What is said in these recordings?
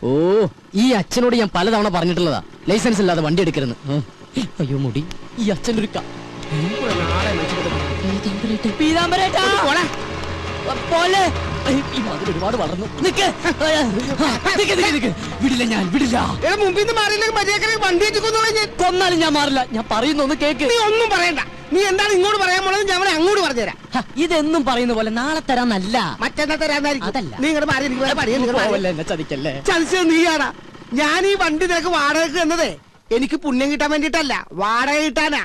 ഓ ഈ അച്ഛനോട് ഞാൻ പലതവണ പറഞ്ഞിട്ടുള്ളതാ ലൈസൻസ് ഇല്ലാതെ വണ്ടി എടുക്കരുന്ന്. അയ്യോ മുടി ഈ അച്ഛൻ്റെ ഒരു ഒരുപാട് വളർന്നു. വിടില്ല, ഞാൻ വിടില്ല. കൊന്നാലും ഞാൻ മാറില്ല. ഞാൻ പറയുന്നൊന്ന് കേക്ക്. ഒന്നും പറയണ്ട. നീ എന്താണ് ഇങ്ങോട്ട് പറയാൻ പോണത്? ഞാൻ അങ്ങോട്ട് പറഞ്ഞുതരാം. ഇതെന്നും പറയുന്ന പോലെ നാളെ തരാന്നല്ല, മറ്റന്നാ തരാന്നായിരിക്കും. അതല്ല. നീ ഇങ്ങോട്ട് മാറി എന്നെ ചതിക്കല്ലേ. ചതിച്ചത് നീയാടാ. ഞാൻ ഈ വണ്ടി നിനക്ക് വാടകയ്ക്ക് എന്നതേ എനിക്ക് പുണ്യം കിട്ടാൻ വേണ്ടിട്ടല്ല, വാടക കിട്ടാനാ.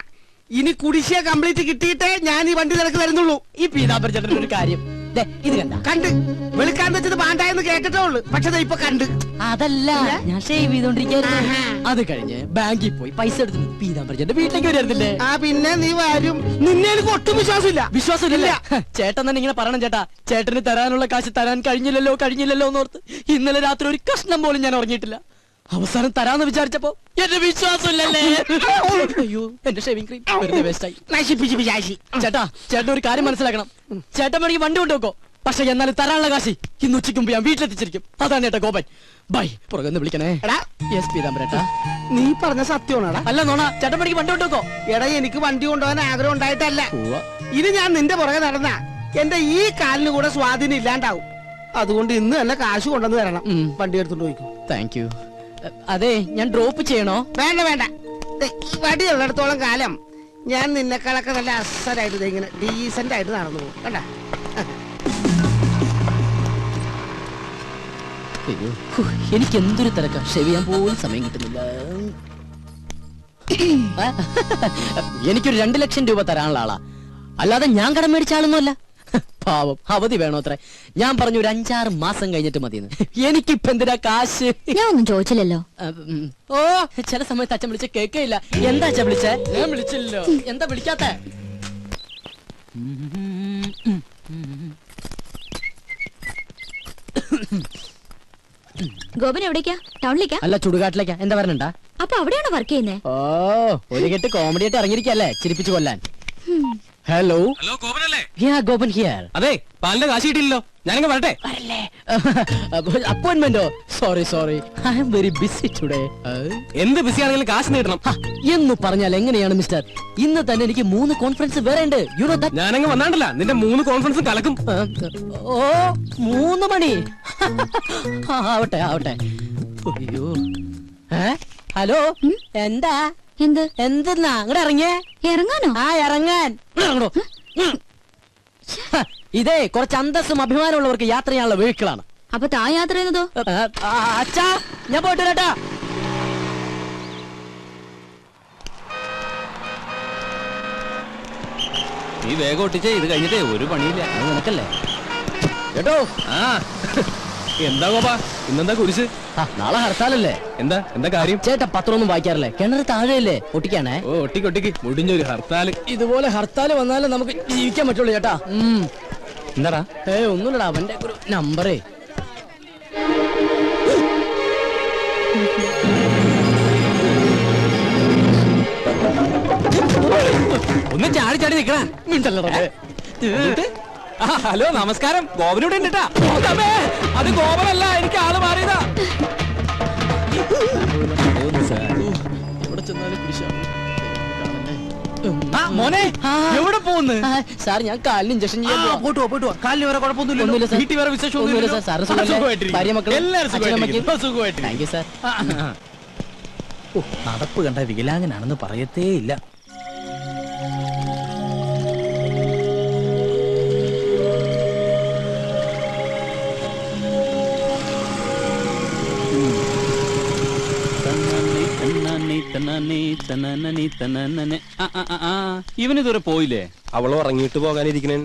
ഇനി കുടിശ്ശിക കംപ്ലീറ്റ് കിട്ടിയിട്ടേ ഞാൻ ഈ വണ്ടി നിനക്ക് തരുന്നുള്ളൂ. ഈ പീതാംബര ചേട്ടൻ ഒരു കാര്യം ഇത് കണ്ട് വെളുക്കാൻ വെച്ചത് പാണ്ടായെന്ന് കേട്ടിട്ടേ ഉള്ളു. പക്ഷെ ഇപ്പൊ കണ്ട്. അതല്ല, ഞാൻ ഷേവ് ചെയ്തോണ്ടിരിക്കുന്നു. അത് കഴിഞ്ഞ് ബാങ്കിൽ പോയി പൈസ എടുത്ത് പീതാംബര ചേട്ടന്റെ വീട്ടിലേക്ക് വരുന്നില്ലേ? ആ പിന്നെ നീ വരും. നിന്നെ എനിക്ക് ഒട്ടും വിശ്വാസമില്ല. വിശ്വാസമില്ല. ചേട്ടൻ തന്നെ ഇങ്ങനെ പറയണം ചേട്ടാ. ചേട്ടന് തരാനുള്ള കാശ് തരാൻ കഴിഞ്ഞില്ലല്ലോ എന്നോർത്ത് ഇന്നലെ രാത്രി ഒരു കഷ്ണം പോലും ഞാൻ ഉറങ്ങിയിട്ടില്ല. അവസാനം തരാന്ന് വിചാരിച്ചപ്പോ എന്റെ വിശ്വാസമില്ലല്ലേ. അയ്യോ എന്റെ ഷേവിംഗ് ക്രീം വെറുതെ വേസ്റ്റായി. ചേട്ടാ ചേട്ടൻ ഒരു കാര്യം മനസ്സിലാക്കണം. ചേട്ടൻ വേണമെങ്കിൽ വണ്ടി കൊണ്ടുവെക്കോ, പക്ഷെ എന്നാലും തരാനുള്ള കാശി ഇന്ന് ഉച്ചയ്ക്ക് മുമ്പ് ഞാൻ വീട്ടിലെത്തിച്ചിരിക്കും. അതാണ് ചേട്ടാ ഗോപൻ. ബൈ. പുറകെ വിളിക്കണേ. യെസ് പീതാംബരേട്ടാ. നീ പറഞ്ഞ സത്യമാണോടാ? അല്ല നോണ. ചേട്ടൻ വേണമെങ്കിൽ വണ്ടി കൊണ്ടുവെക്കോ. എടാ എനിക്ക് വണ്ടി കൊണ്ടുപോകാൻ ആഗ്രഹം ഉണ്ടായിട്ടല്ല. ഇനി ഞാൻ നിന്റെ പുറകെ നടന്ന എന്റെ ഈ കാലിന് കൂടെ സ്വാധീനം ഇല്ലാണ്ടാവും. അതുകൊണ്ട് ഇന്ന് തന്നെ കാശ് കൊണ്ടുവന്ന് തരണം. വണ്ടി എടുത്തോണ്ട് പോയിക്കോ. Thank you. അതെ, ഞാൻ ഡ്രോപ്പ് ചെയ്യണോ? വേണ്ട വേണ്ട. ഈ വടി ഉള്ളിടത്തോളം കാലം ഞാൻ നിന്നെക്കാളൊക്കെ നല്ല അസലായിട്ട് ഇങ്ങനെ ഡീസന്റ് ആയിട്ട് നടന്നു പോകും. കണ്ട എനിക്ക് എന്തൊരു തിരക്കാ. ഷേവ് ചെയ്യാൻ പോലും സമയം കിട്ടുന്നില്ല. എനിക്കൊരു 2 ലക്ഷം രൂപ തരാനുള്ള ആളാ, അല്ലാതെ ഞാൻ കടം മേടിച്ച ആളൊന്നുമല്ല. പാവം, അവധി വേണോ അത്ര? ഞാൻ പറഞ്ഞു ഒരു 5-6 മാസം കഴിഞ്ഞിട്ട് മതിയെന്ന്. എനിക്കിപ്പ എന്തിനാ കാശ്? ഞാൻ ഒന്നും ചോദിച്ചില്ലല്ലോ. ഓ ചില സമയത്ത് അച്ഛൻ വിളിച്ച കേൾക്കയില്ല. എന്താ അച്ഛൻ വിളിച്ചേ? ഞാൻ വിളിച്ചില്ലല്ലോ. എന്താ വിളിക്കാത്ത? ഗോപൻ എവിടേക്കാ? ടൗണിലേക്കാ? അല്ല, ചുടുകാട്ടിലേക്കാ. എന്താ പറഞ്ഞാ? അപ്പൊ അവിടെയാണോ വർക്ക് ചെയ്യുന്നേ? ഓ ഒരു കെട്ട് കോമഡി ആയിട്ട് ഇറങ്ങിയിരിക്കല്ലേ ചിരിപ്പിച്ചു കൊല്ലാൻ. ഹലോ ഹലോ, ഗോപനല്ലേ? ഗോപൻ ഹിയർ. അതെ, പാലിന്റെ കാശ് കിട്ടിയില്ലല്ലോ. ഞാനിങ്ങ് വരട്ടെ. അപ്പോയിന്റ്മെന്റോ? Sorry I am very busy today. എന്ത് ബിസി ആണെങ്കിലും കാശ് നേടണം എന്ന് പറഞ്ഞാൽ എങ്ങനെയാണ് മിസ്റ്റർ? ഇന്ന് തന്നെ എനിക്ക് 3 കോൺഫറൻസ് വേറെ ഉണ്ട്. You know that. ഞാനങ്ങ് വന്നാണ്ടല്ല നിന്റെ 3 കോൺഫറൻസും കലക്കും. ഓ 3 മണി. ആവട്ടെ. അയ്യോ. ഹലോ, എന്താ? എന്തെന്നാ അങ്ങോട്ട് ഇറങ്ങിയേ? ഇറങ്ങാനോ? ഇറങ്ങാൻ. ഇതേ കുറച്ച് അന്തസ്സും അഭിമാനമുള്ളവർക്ക് യാത്ര ചെയ്യാനുള്ള വെഹിക്കിളാണ്. അപ്പൊ താ യാത്ര ചെയ്യുന്നതോ? അച്ഛാ ഞാൻ പോയിട്ട് വരാട്ടാ. നീ വേഗം ഒട്ടിച്ചേ, ഇത് കഴിഞ്ഞിട്ടേ ഒരു പണിയില്ല. അത് നിനക്കല്ലേ കേട്ടോ. എന്താ ഗോപാ, ഇന്നെന്താ കുരിശ്? നാളെ ഹർത്താലല്ലേ? എന്താ കാര്യം? ചേട്ടാ പത്രമൊന്നും വായിക്കാറില്ലേ? കിണറ് താഴെയല്ലേ? ഒട്ടിക്കാണേ. ഓ ഒട്ടിക്ക് മുടിഞ്ഞൊരു ഹർത്താല്. ഇതുപോലെ ഹർത്താല് വന്നാലും നമുക്ക് ജീവിക്കാൻ പറ്റുള്ളൂ ചേട്ടാ. എന്താടാ? ഒന്നുമില്ലടാ, അവന്റെ ഒരു നമ്പറേ. ഒന്ന് ചാടി നിക്കണ. ഹലോ നമസ്കാരം, ഗോപനൂടെ ഉണ്ടട്ടാ. അത് ഗോപനല്ല, എനിക്ക് ആള് മാറിയതാ. മോനെ എവിടെ പോകുന്നു? സാർ ഞാൻ കാലിന് ഇഞ്ചക്ഷൻ ചെയ്യാൻ പോയിട്ട് കാലിന് വേറെ കുഴപ്പമൊന്നുമില്ല. വീട്ടിൽ വേറെ വിശേഷമൊന്നുമില്ല. Thank you sir. നടപ്പ് കണ്ട വികലാംഗനാണെന്ന് പറയത്തേ ഇല്ല. ഇവനിതുവരെ പോയില്ലേ? അവളോ ഇറങ്ങിയിട്ട് പോകാനിരിക്കണേ.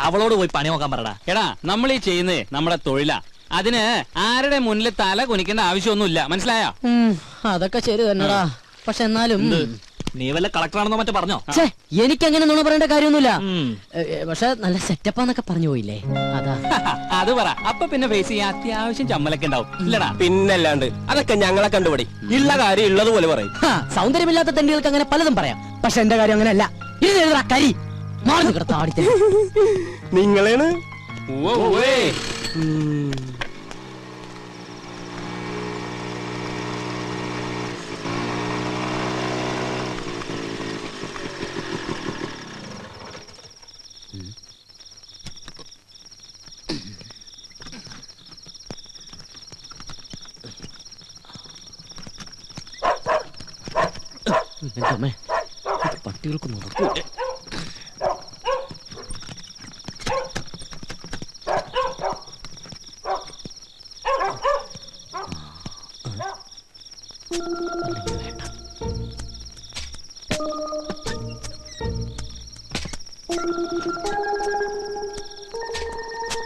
അവളോട് പോയി പണി നോക്കാൻ പറടാ. എടാ, നമ്മൾ ഈ ചെയ്യുന്നേ നമ്മുടെ തൊഴിലാ. അതിന് ആരുടെ മുന്നിൽ തല കുനിക്കേണ്ട ആവശ്യമൊന്നുമില്ല, മനസ്സിലായോ? അതൊക്കെ ശരി തന്നെടാ. പക്ഷെ എന്നാലും നീ വല്ല കളക്ടറാണെന്നോ മറ്റോ പറഞ്ഞോ? എനിക്കങ്ങനെ നുണ പറയേണ്ട കാര്യമൊന്നുമില്ല. പക്ഷെ നല്ല സെറ്റപ്പാന്നൊക്കെ പറഞ്ഞു പോയില്ലേ, അതാ. അത് പറ. അപ്പൊ പിന്നെ ഫേസ് ചെയ്യാൻ അത്യാവശ്യം ചമ്മലൊക്കെ ഉണ്ടാവും, ഇല്ലടാ? പിന്നല്ലാണ്ട്. അതൊക്കെ ഞങ്ങളെ കണ്ടുപിടി. ഉള്ള കാര്യം ഉള്ളതുപോലെ പറയും. സൗന്ദര്യമില്ലാത്ത തെണ്ടികൾക്ക് അങ്ങനെ പലതും പറയാം. പക്ഷെ എന്റെ കാര്യം അങ്ങനെയല്ല. ഇത് കരി മാറി താടി. നിങ്ങളാണ് എന്റെ അമ്മേ, ഇത് പട്ടികൾക്ക് നടക്കൂ.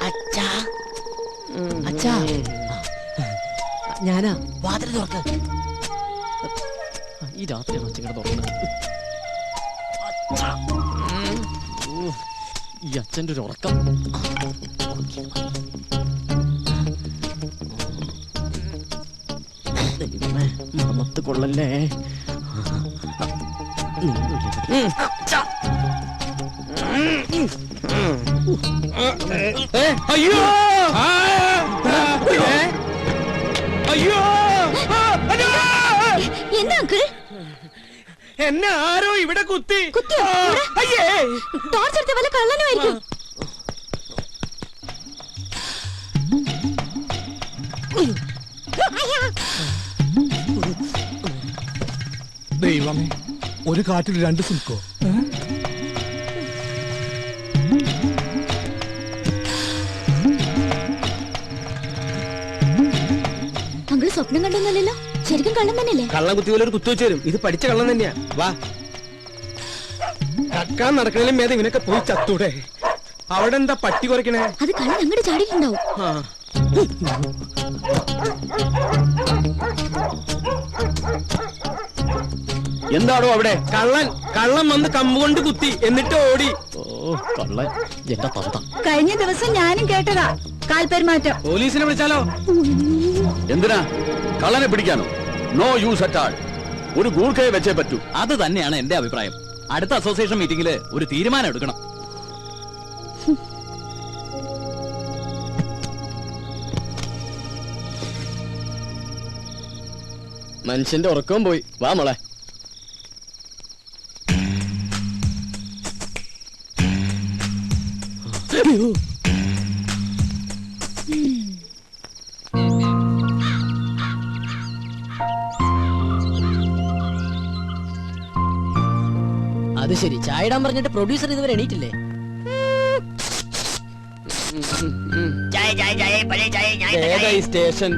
അച്ഛാ, അച്ഛാ, ഞാനാ. വാതിൽ തുറക്ക്. ഈ രാത്രിയാണ് അച്ഛൻ തുറക്കുന്നത്. ഈ അച്ഛൻ്റെ ഒരു ഉറക്കം. ദൈവമേ, മണത്ത് കൊള്ളല്ലേ. അയ്യോ അയ്യോ എന്താ അങ്കിൾ? എന്നെ ആരോ ഇവിടെ കുത്തി. കുത്തിയോ? അയ്യേ, ടോർച്ച് എടുത്ത വല്ല കള്ളനുമായിരിക്കും. ദൈവമേ, ഒരു കാറ്റിൽ രണ്ട് സിൽക്കോ? അങ്കിൾ സ്വപ്നം കണ്ടൊന്നുമല്ലല്ലോ, ശരിക്കും കള്ളം തന്നെയല്ലേ? കള്ളം കുത്തി പോലെ ഒരു കുത്തു വെച്ച് തരും. ഇത് പഠിച്ച കള്ളം തന്നെയാ. വാ, കക്കാൻ നടക്കണേലും മേധ ഇവനൊക്കെ പോയി ചത്തൂടെ. അവിടെ എന്താ പട്ടി കുറയ്ക്കണേ? അത് കള്ളൻ അങ്ങോട്ട് ചാടിയിട്ടുണ്ടാവും. ആ, എന്താണോ അവിടെ? കള്ളൻ കള്ളം വന്ന് കമ്പ് കൊണ്ട് കുത്തി, എന്നിട്ട് ഓടി. ഓ കള്ളൻ, എന്റെ തന്ത. കഴിഞ്ഞ ദിവസം ഞാനും കേട്ടതാ കാൽപെരുമാറ്റം. പോലീസിനെ വിളിച്ചാലോ? എന്തിനാ? കള്ളനെ പിടിക്കാനോ? No use at all. ഒരു ഗൂർഖയെ വെച്ചേ പറ്റൂ. അത് തന്നെയാണ് എന്റെ അഭിപ്രായം. അടുത്ത അസോസിയേഷൻ മീറ്റിംഗില് ഒരു തീരുമാനം എടുക്കണം. മനുഷ്യന്റെ ഉറക്കവും പോയി. വാ മോളെ. അത് ശരി, ചായ ഇടാൻ പറഞ്ഞിട്ട് പ്രൊഡ്യൂസർ ഇതുവരെ എണീറ്റില്ലേ? ഏതാ ഈ സ്റ്റേഷൻ?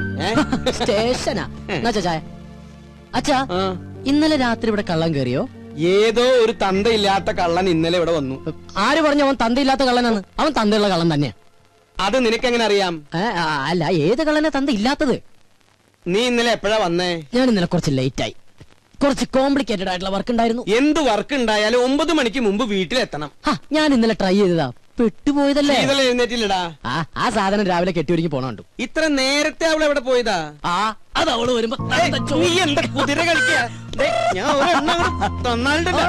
സ്റ്റേഷനാ. എന്നാ ചായ. അച്ഛാ, ഇന്നലെ രാത്രി ഇവിടെ കള്ളൻ കയറിയോ? ഏതോ ഒരു തന്തയില്ലാത്ത കള്ളൻ ഇന്നലെ ഇവിടെ വന്നു. ആര് പറഞ്ഞു അവൻ തന്തയില്ലാത്ത കള്ളനാണ്? അവൻ തന്തയുള്ള കള്ളൻ തന്നെയാ. അത് നിനക്കെങ്ങനെ അറിയാം? അല്ല, ഏത് കള്ളനെ തന്ത ഇല്ലാത്തത്? നീ ഇന്നലെ എപ്പോഴാ വന്നേ? ഞാൻ ഇന്നലെ കുറച്ച് ലേറ്റ് ആയി. കുറച്ച് കോംപ്ലിക്കേറ്റഡ് ആയിട്ടുള്ള വർക്ക് ഉണ്ടായിരുന്നു. എന്ത് വർക്ക് ഉണ്ടായാലും 9 മണിക്ക് മുമ്പ് വീട്ടിലെത്തണം. ഞാൻ ഇന്നലെ ട്രൈ ചെയ്തതാ, പെട്ടുപോയതല്ലേ. ശീതൾ എഴുന്നേറ്റില്ലടാ. ആ സാധനം രാവിലെ കെട്ടിയൊരുക്കി പോണുണ്ട്. ഇത്ര നേരത്തെ അവൾ എവിടെ പോയതാ? അത് അവള് വരുമ്പോ നീ എന്താ കുതിര കളിക്കാ? ഞാൻ ഒരെണ്ണം അങ്ങട് തന്നാലുണ്ടല്ലോ.